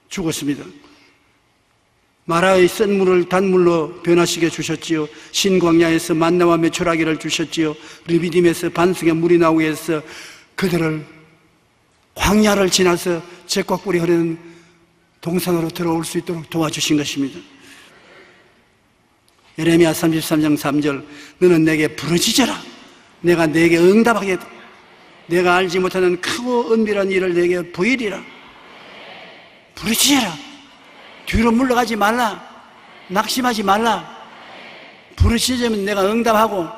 죽었습니다. 마라의 쓴 물을 단물로 변화시켜 주셨지요. 신광야에서 만나와 메추라기를 주셨지요. 르비딤에서 반석에 물이 나오게 해서 그들을 광야를 지나서 젖과 꿀이 흐르는 동산으로 들어올 수 있도록 도와주신 것입니다. 예레미야 33장 3절 너는 내게 부르짖어라 내가 내게 응답하겠다 내가 알지 못하는 크고 은밀한 일을 내게 보이리라. 부르짖어라. 뒤로 물러가지 말라. 낙심하지 말라. 부르짖으면 내가 응답하고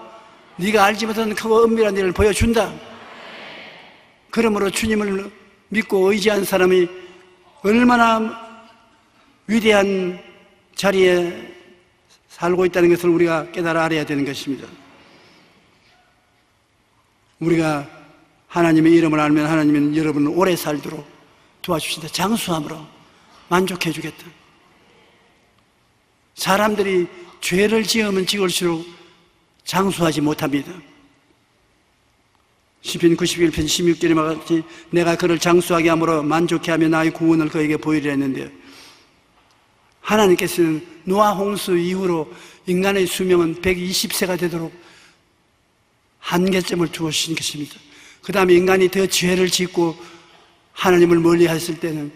네가 알지 못하는 크고 은밀한 일을 보여준다. 그러므로 주님을 믿고 의지한 사람이 얼마나 위대한 자리에 살고 있다는 것을 우리가 깨달아 알아야 되는 것입니다. 우리가 하나님의 이름을 알면 하나님은 여러분을 오래 살도록 도와주신다. 장수함으로 만족해 주겠다. 사람들이 죄를 지으면 지을수록 장수하지 못합니다. 시편 91편 16절에 말같이 내가 그를 장수하게 함으로 만족해 하며 나의 구원을 그에게 보이리라 했는데요. 하나님께서는 노아 홍수 이후로 인간의 수명은 120세가 되도록 한계점을 두어주신 것입니다. 그 다음에 인간이 더 죄를 짓고 하나님을 멀리 했을 때는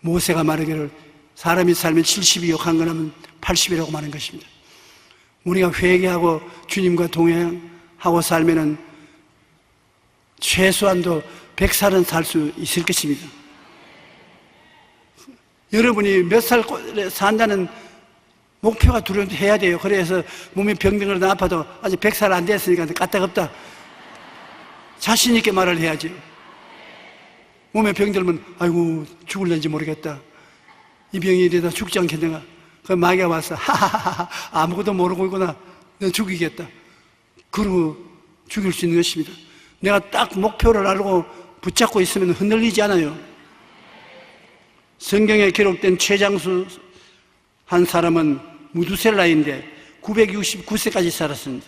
모세가 말하기를 사람이 살면 70이 욕한 거라면 80이라고 말한 것입니다. 우리가 회개하고 주님과 동행하고 살면은 최소한도 100살은 살 수 있을 것입니다. 여러분이 몇 살 산다는 목표가 두려워해야 돼요. 그래서 몸이 병들거나 아파도 아직 100살 안 됐으니까 까딱없다. 자신 있게 말을 해야지. 몸에 병들면 아이고 죽을는지 모르겠다. 이 병이 이러다 죽지 않겠는가. 그 마귀가 와서 하하하하 아무것도 모르고 있구나. 내가 죽이겠다. 그러고 죽일 수 있는 것입니다. 내가 딱 목표를 알고 붙잡고 있으면 흔들리지 않아요. 성경에 기록된 최장수 한 사람은 무두셀라인데 969세까지 살았습니다.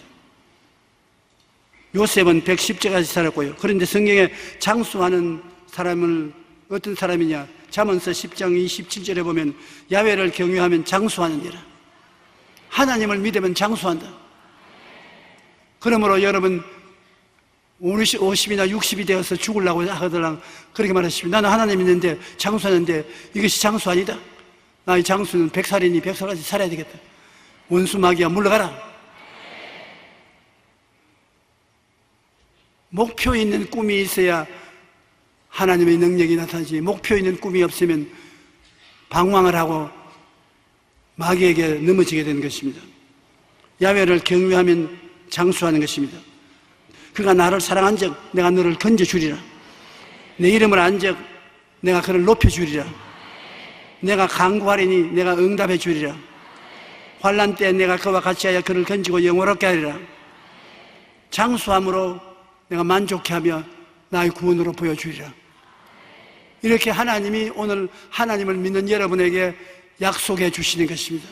요셉은 110세까지 살았고요. 그런데 성경에 장수하는 사람은 어떤 사람이냐? 잠언서 10장 27절에 보면 야훼를 경외하면 장수하느니라. 하나님을 믿으면 장수한다. 그러므로 여러분 50이나 60이 되어서 죽으려고 하더라 그렇게 말하십니다. 나는 하나님 있는데 장수하는데 이것이 장수 아니다. 나의 장수는 100살이니 100살까지 살아야 되겠다. 원수 마귀야 물러가라. 목표 있는 꿈이 있어야 하나님의 능력이 나타나지. 목표 있는 꿈이 없으면 방황을 하고 마귀에게 넘어지게 되는 것입니다. 야훼를 경외하면 장수하는 것입니다. 그가 나를 사랑한 적 내가 너를 건져주리라. 내 이름을 안 적 내가 그를 높여주리라. 내가 간구하리니 내가 응답해 주리라. 환난 때 내가 그와 같이 하여 그를 건지고 영원롭게 하리라. 장수함으로 내가 만족해 하며 나의 구원으로 보여주리라. 이렇게 하나님이 오늘 하나님을 믿는 여러분에게 약속해 주시는 것입니다.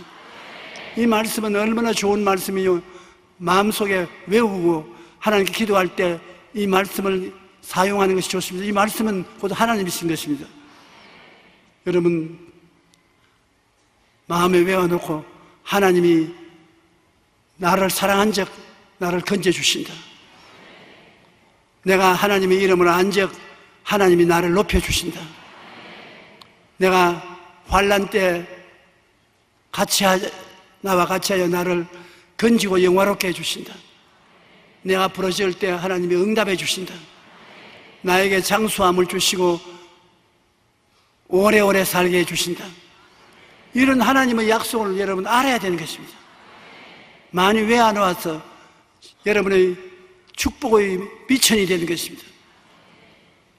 이 말씀은 얼마나 좋은 말씀이요. 마음속에 외우고 하나님께 기도할 때 이 말씀을 사용하는 것이 좋습니다. 이 말씀은 곧 하나님이신 것입니다. 여러분 마음에 외워놓고 하나님이 나를 사랑한 적 나를 건져주신다. 내가 하나님의 이름을 안 적 하나님이 나를 높여주신다. 내가 환난 때 나와 같이 하여 나를 건지고 영화롭게 해주신다. 내가 부러질 때 하나님이 응답해 주신다. 나에게 장수함을 주시고 오래오래 살게 해주신다. 이런 하나님의 약속을 여러분 알아야 되는 것입니다. 많이 왜 안 와서 여러분의 축복의 미천이 되는 것입니다.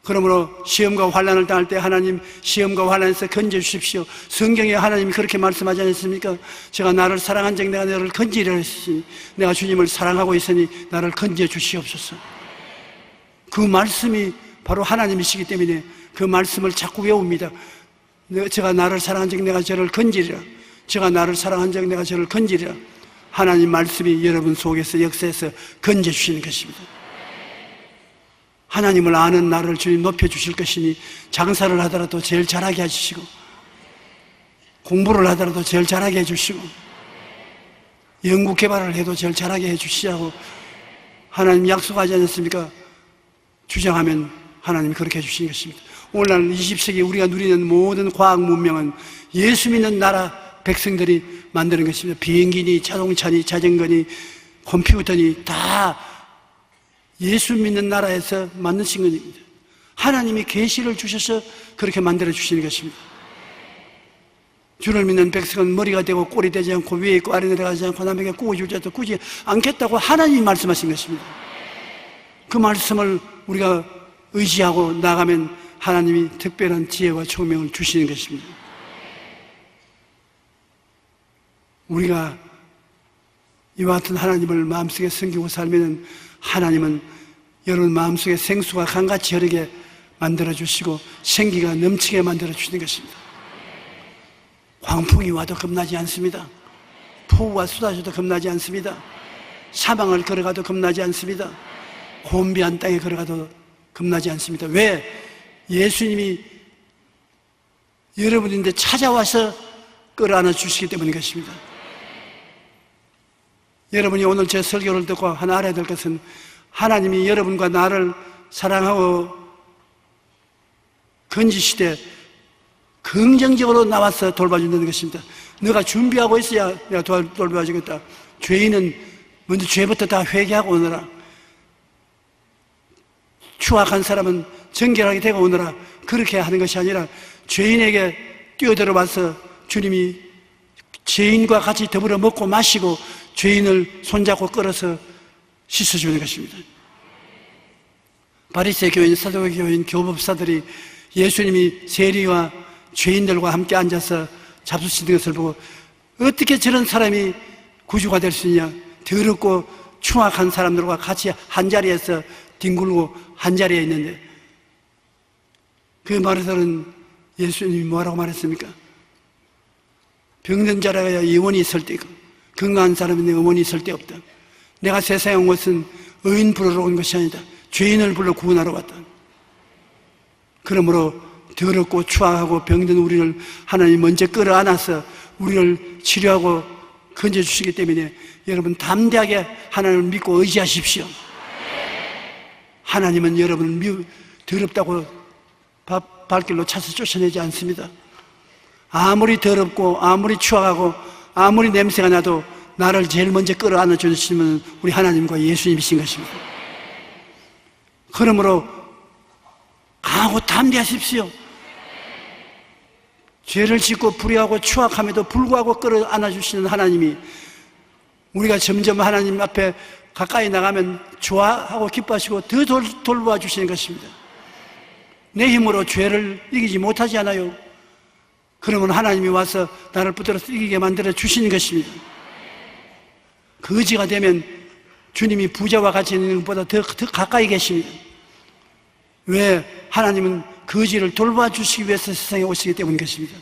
그러므로 시험과 환난을 당할 때 하나님 시험과 환난에서 건져주십시오. 성경에 하나님이 그렇게 말씀하지 않습니까? 제가 나를 사랑한 적 내가 너를 건지리라 했으니 내가 주님을 사랑하고 있으니 나를 건져주시옵소서. 그 말씀이 바로 하나님이시기 때문에 그 말씀을 자꾸 외웁니다. 제가 나를 사랑한 적 내가 저를 건지리라. 제가 나를 사랑한 적 내가 저를 건지리라. 하나님 말씀이 여러분 속에서 역사해서 건져주시는 것입니다. 하나님을 아는 나를 주님 높여주실 것이니 장사를 하더라도 제일 잘하게 해주시고 공부를 하더라도 제일 잘하게 해주시고 연구개발을 해도 제일 잘하게 해주시라고 하나님 약속하지 않습니까? 주장하면 하나님이 그렇게 해주시는 것입니다. 오늘날 20세기 우리가 누리는 모든 과학 문명은 예수 믿는 나라 백성들이 만드는 것입니다. 비행기니 자동차니 자전거니 컴퓨터니 다 예수 믿는 나라에서 만드신 것입니다. 하나님이 계시를 주셔서 그렇게 만들어 주시는 것입니다. 주를 믿는 백성은 머리가 되고 꼴이 되지 않고 위에 있고 아래 내려가지 않고 남에게 꾸어주지 꾸지 않겠다고 하나님이 말씀하신 것입니다. 그 말씀을 우리가 의지하고 나가면 하나님이 특별한 지혜와 총명을 주시는 것입니다. 우리가 이와 같은 하나님을 마음속에 섬기고 살면 하나님은 여러분 마음속에 생수가 강같이 흐르게 만들어주시고 생기가 넘치게 만들어주시는 것입니다. 광풍이 와도 겁나지 않습니다. 폭우가 쏟아져도 겁나지 않습니다. 사방을 걸어가도 겁나지 않습니다. 곤비한 땅에 걸어가도 겁나지 않습니다. 왜? 예수님이 여러분인데 찾아와서 끌어안아 주시기 때문인 것입니다. 여러분이 오늘 제 설교를 듣고 하나 알아야 될 것은 하나님이 여러분과 나를 사랑하고 건지시되 긍정적으로 나와서 돌봐준다는 것입니다. 너가 준비하고 있어야 내가 돌봐주겠다. 죄인은 먼저 죄부터 다 회개하고 오너라. 추악한 사람은 정결하게 되고 오너라. 그렇게 하는 것이 아니라 죄인에게 뛰어들어와서 주님이 죄인과 같이 더불어 먹고 마시고 죄인을 손잡고 끌어서 씻어주는 것입니다. 바리새 교인, 사두개 교인, 교법사들이 예수님이 세리와 죄인들과 함께 앉아서 잡수시는 것을 보고 어떻게 저런 사람이 구주가 될 수 있냐? 더럽고 추악한 사람들과 같이 한자리에서 뒹굴고 한자리에 있는데 그 말을 들은 예수님이 뭐라고 말했습니까? 병든 자라야 영원히 있을 때 있고 건강한 사람은 영원히 있을 데 없다. 내가 세상에 온 것은 의인 부르러 온 것이 아니다. 죄인을 불러 구원하러 왔다. 그러므로 더럽고 추악하고 병든 우리를 하나님 먼저 끌어안아서 우리를 치료하고 건져주시기 때문에 여러분 담대하게 하나님을 믿고 의지하십시오. 하나님은 여러분을 더럽다고 발길로 차서 쫓아내지 않습니다. 아무리 더럽고 아무리 추악하고 아무리 냄새가 나도 나를 제일 먼저 끌어안아 주시면 우리 하나님과 예수님이신 것입니다. 그러므로 강하고 담대하십시오. 죄를 짓고 불의하고 추악함에도 불구하고 끌어안아 주시는 하나님이 우리가 점점 하나님 앞에 가까이 나가면 좋아하고 기뻐하시고 더 돌보아 주시는 것입니다. 내 힘으로 죄를 이기지 못하지 않아요. 그러면 하나님이 와서 나를 붙들어서 이기게 만들어 주시는 것입니다. 거지가 되면 주님이 부자와 같이 있는 것보다 더 가까이 계십니다. 왜? 하나님은 거지를 돌봐 주시기 위해서 세상에 오시기 때문인 것입니다.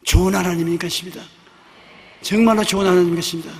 좋은 하나님인 것입니다. 정말로 좋은 하나님인 것입니다.